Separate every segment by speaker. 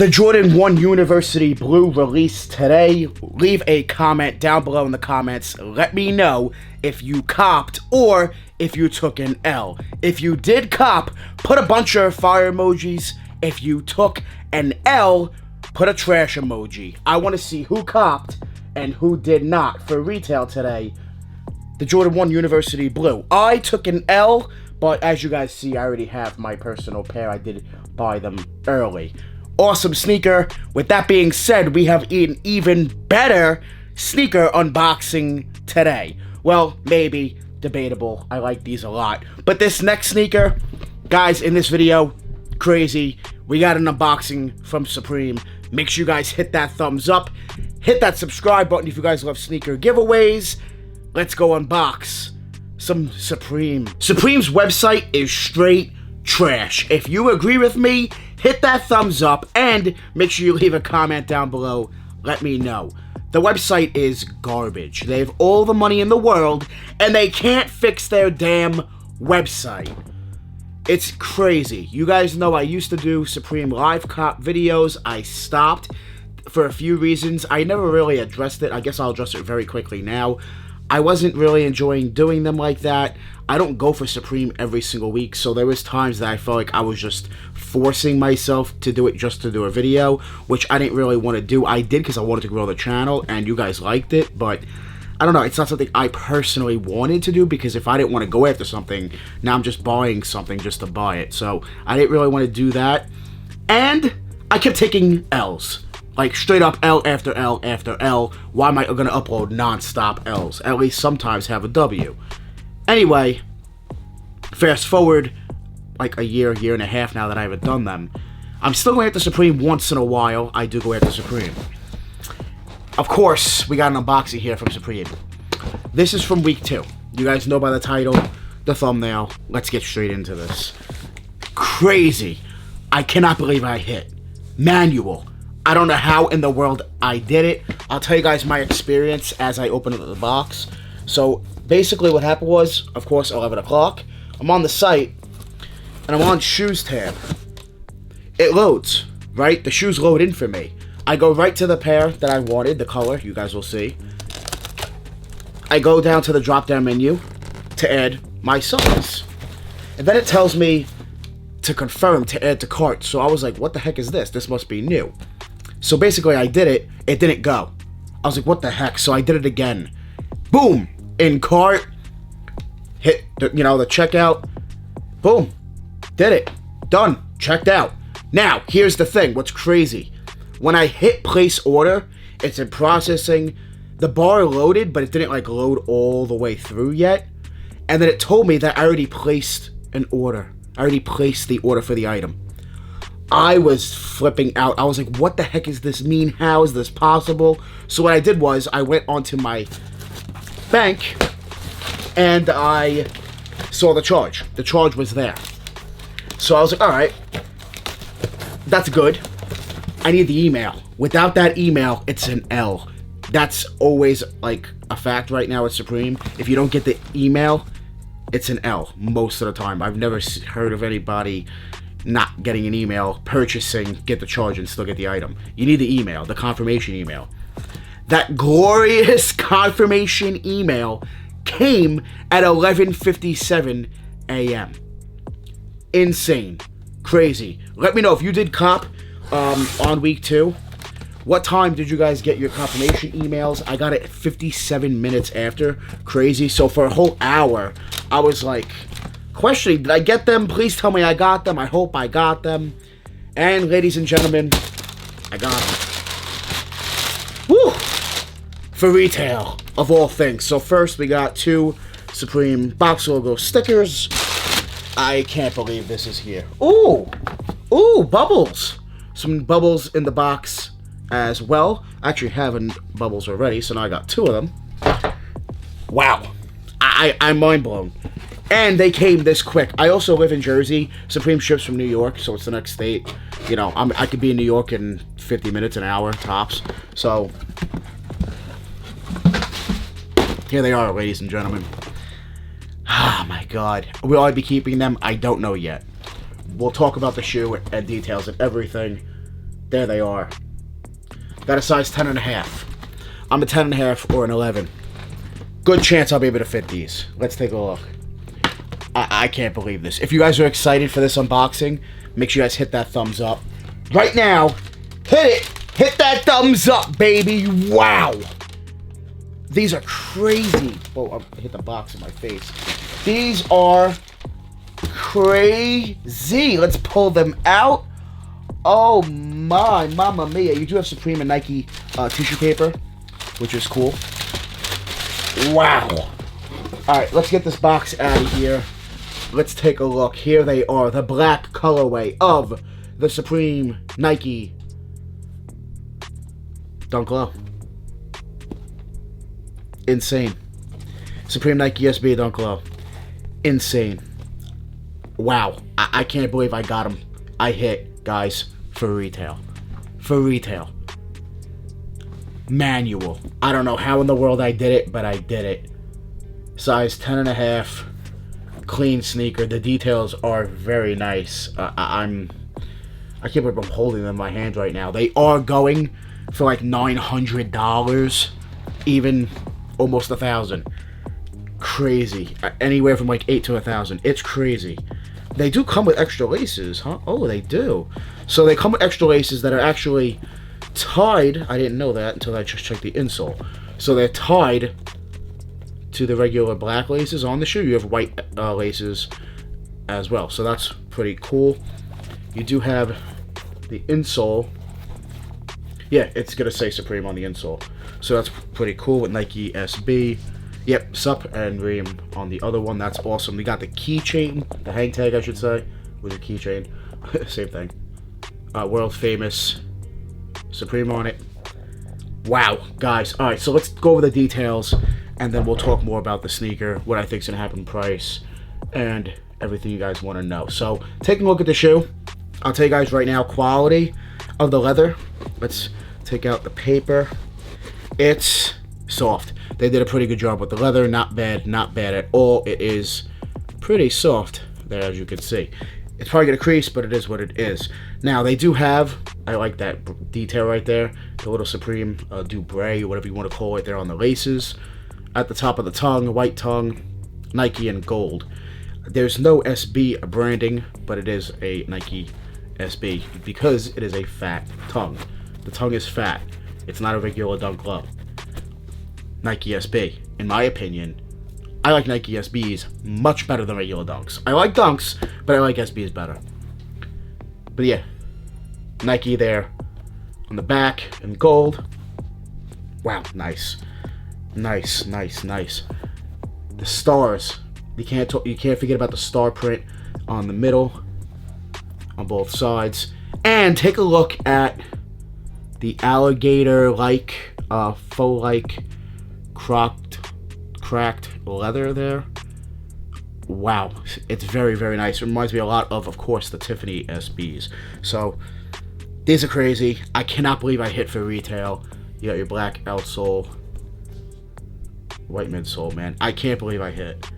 Speaker 1: The Jordan 1 University Blue released today. Leave a comment down below in the comments. Let me know if you copped or if you took an L. If you did cop, put a bunch of fire emojis. If you took an L, put a trash emoji. I want to see who copped and who did not for retail today. The Jordan 1 University Blue. I took an L, but as you guys see, I already have my personal pair. I did buy them early. Awesome sneaker. With that being said, we have an even better sneaker unboxing today. Well, maybe. Debatable. I like these a lot. But this next sneaker, guys, in this video, crazy. We got an unboxing from Supreme. Make sure you guys hit that thumbs up. Hit that subscribe button if you guys love sneaker giveaways. Let's go unbox some Supreme. Supreme's website is straight trash. If you agree with me, hit that thumbs up and make sure you leave a comment down below. Let me know. The website is garbage. They have all the money in the world and they can't fix their damn website. It's crazy. You guys know I used to do Supreme live cop videos. I stopped for a few reasons. I never really addressed it. I guess I'll address it very quickly now. I wasn't really enjoying doing them like that. I don't go for Supreme every single week, so there was times that I felt like I was just forcing myself to do it just to do a video, which I didn't really want to do. I did because I wanted to grow the channel, and you guys liked it, but I don't know, it's not something I personally wanted to do, because if I didn't want to go after something, now I'm just buying something just to buy it, so I didn't really want to do that, and I kept taking L's. Like, straight up L after L after L. Why am I going to upload non-stop L's? At least sometimes have a W. Anyway, fast forward like a year and a half now that I haven't done them. I'm still going after Supreme once in a while. I do go after Supreme. Of course, we got an unboxing here from Supreme. This is from week 2. You guys know by the title, the thumbnail. Let's get straight into this. Crazy. I cannot believe I hit. Manual. I don't know how in the world I did it. I'll tell you guys my experience as I open up the box. So, basically what happened was, of course, 11 o'clock. I'm on the site, and I'm on shoes tab. It loads, right? The shoes load in for me. I go right to the pair that I wanted, the color, you guys will see. I go down to the drop-down menu to add my size. And then it tells me to confirm, to add to cart. So I was like, what the heck is this? This must be new. So basically I did it, it didn't go. I was like, what the heck? So I did it again. Boom! In cart. Hit, the checkout. Boom. Did it. Done. Checked out. Now, here's the thing. What's crazy. When I hit place order, it's in processing. The bar loaded, but it didn't like load all the way through yet. And then it told me that I already placed an order. I already placed the order for the item. I was flipping out. I was like, what the heck does this mean? How is this possible? So what I did was I went onto my bank and I saw the charge. The charge was there. So I was like, all right, that's good. I need the email. Without that email, it's an L. That's always like a fact right now at Supreme. If you don't get the email, it's an L most of the time. I've never heard of anybody not getting an email, purchasing, get the charge, and still get the item. You need the email, the confirmation email. That glorious confirmation email came at 11:57 a.m. Insane. Crazy. Let me know if you did cop on week 2. What time did you guys get your confirmation emails? I got it 57 minutes after. Crazy. So for a whole hour, I was like questioning, did I get them? Please tell me I got them. I hope I got them. And ladies and gentlemen, I got them. Woo! For retail, of all things. So first we got 2 Supreme box logo stickers. I can't believe this is here. Ooh! Ooh, bubbles! Some bubbles in the box as well. I actually have bubbles already, so now I got 2 of them. Wow. I'm mind blown. And they came this quick. I also live in Jersey. Supreme ships from New York, so it's the next state. You know, I could be in New York in 50 minutes, an hour, tops. So, here they are, ladies and gentlemen. Ah, my God. Will I be keeping them? I don't know yet. We'll talk about the shoe and details and everything There they are. Got a size 10.5. I'm a 10.5 or an 11. Good chance I'll be able to fit these. Let's take a look. I can't believe this. If you guys are excited for this unboxing, make sure you guys hit that thumbs up. Right now, hit it! Hit that thumbs up, baby! Wow! These are crazy. Oh, I hit the box in my face. These are crazy. Let's pull them out. Oh my, mamma mia. You do have Supreme and Nike tissue paper, which is cool. Wow. Alright, let's get this box out of here. Let's take a look. Here they are, the black colorway of the Supreme Nike Dunk Low. Insane. Supreme Nike SB Dunk Low. Insane. Wow. I can't believe I got them. I hit, guys, for retail. For retail. Manual. I don't know how in the world I did it, but I did it. Size 10.5. Clean sneaker. The details are very nice. I can't believe I'm holding them in my hand right now. They are going for like $900, even almost $1,000. Crazy. Anywhere from like $800 to $1,000. It's crazy. They do come with extra laces, huh? Oh, they do. So they come with extra laces that are actually tied. I didn't know that until I just checked the insole. So they're tied to the regular black laces on the shoe. You have white laces as well, so that's pretty cool. You do have the insole. Yeah, it's gonna say Supreme on the insole, so that's pretty cool with Nike SB. Yep, Sup and Ream on the other one. That's awesome. We got the keychain, the hang tag, I should say, with a keychain. Same thing. World famous Supreme on it. Wow, guys. All right, so let's go over the details, and then we'll talk more about the sneaker, what I think is going to happen price, and everything you guys want to know. So, taking a look at the shoe, I'll tell you guys right now, quality of the leather. Let's take out the paper. It's soft. They did a pretty good job with the leather. Not bad at all. It is pretty soft there, as you can see. It's probably going to crease, but it is what it is. Now, they do have, I like that detail right there, the little Supreme Dubray, or whatever you want to call it there on the laces. At the top of the tongue, white tongue, Nike in gold. There's no SB branding, but it is a Nike SB because it is a fat tongue. The tongue is fat. It's not a regular Dunk Low. Nike SB, in my opinion, I like Nike SBs much better than regular Dunks. I like Dunks, but I like SBs better. But yeah, Nike there on the back in gold. Wow, nice. Nice. The stars. You can't forget about the star print on the middle, on both sides. And take a look at the alligator-like, faux-like, cracked leather there. Wow, it's very, very nice. It reminds me a lot of course, the Tiffany SBs. So, these are crazy. I cannot believe I hit for retail. You got your black outsole, white midsole, man. I can't believe I hit.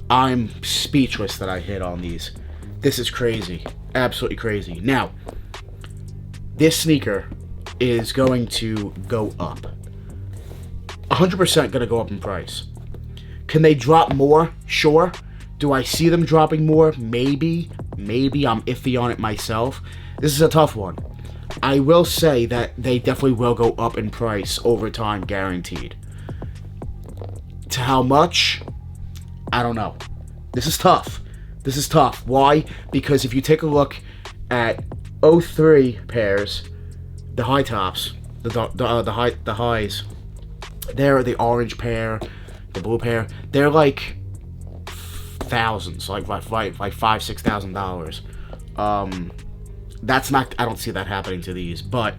Speaker 1: I'm speechless that I hit on these. This is crazy. Absolutely crazy. Now, this sneaker is going to go up. 100% going to go up in price. Can they drop more? Sure. Do I see them dropping more? Maybe. I'm iffy on it myself. This is a tough one. I will say that they definitely will go up in price over time, guaranteed. To how much? I don't know. This is tough. Why? Because if you take a look at 03 pairs, the high tops, the highs, they're the orange pair, the blue pair. They're like thousands, like $5,000-$6,000. That's not. I don't see that happening to these, but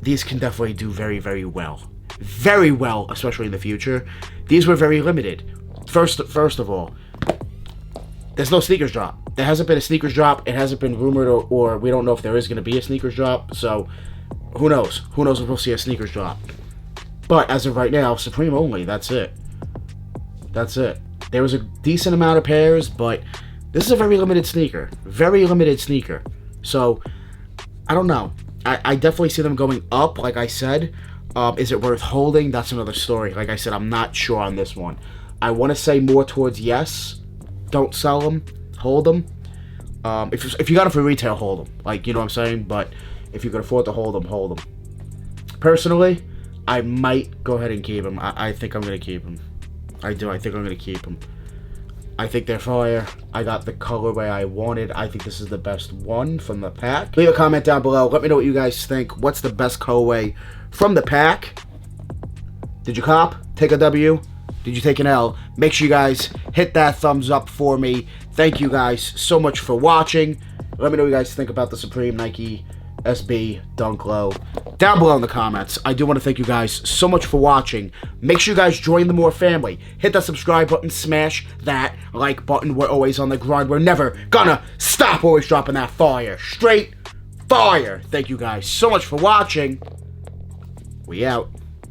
Speaker 1: these can definitely do very, very well. Very well, especially in the future. These were very limited. First of all, there's no sneakers drop. There hasn't been a sneakers drop. It hasn't been rumored, or we don't know if there is going to be a sneakers drop. So, who knows? Who knows if we'll see a sneakers drop? But as of right now, Supreme only. That's it. There was a decent amount of pairs, but this is a very limited sneaker. So, I don't know. I definitely see them going up, like I said. Is it worth holding? That's another story. Like I said, I'm not sure on this one. I want to say more towards yes. Don't sell them. Hold them. If you got them for retail, hold them. Like, you know what I'm saying? But if you can afford to hold them. Personally, I might go ahead and keep them. I think I'm going to keep them. I do. I think I'm going to keep them. I think they're fire. I got the colorway I wanted. I think this is the best one from the pack. Leave a comment down below. Let me know what you guys think. What's the best colorway from the pack? Did you cop? Take a W? Did you take an L? Make sure you guys hit that thumbs up for me. Thank you guys so much for watching. Let me know what you guys think about the Supreme Nike SB Dunk Low down below in the comments. I do want to thank you guys so much for watching. Make sure you guys join the More family. Hit that subscribe button, smash that like button. We're always on the grind. We're never gonna stop. Always dropping that fire. Straight fire. Thank you guys so much for watching. We out.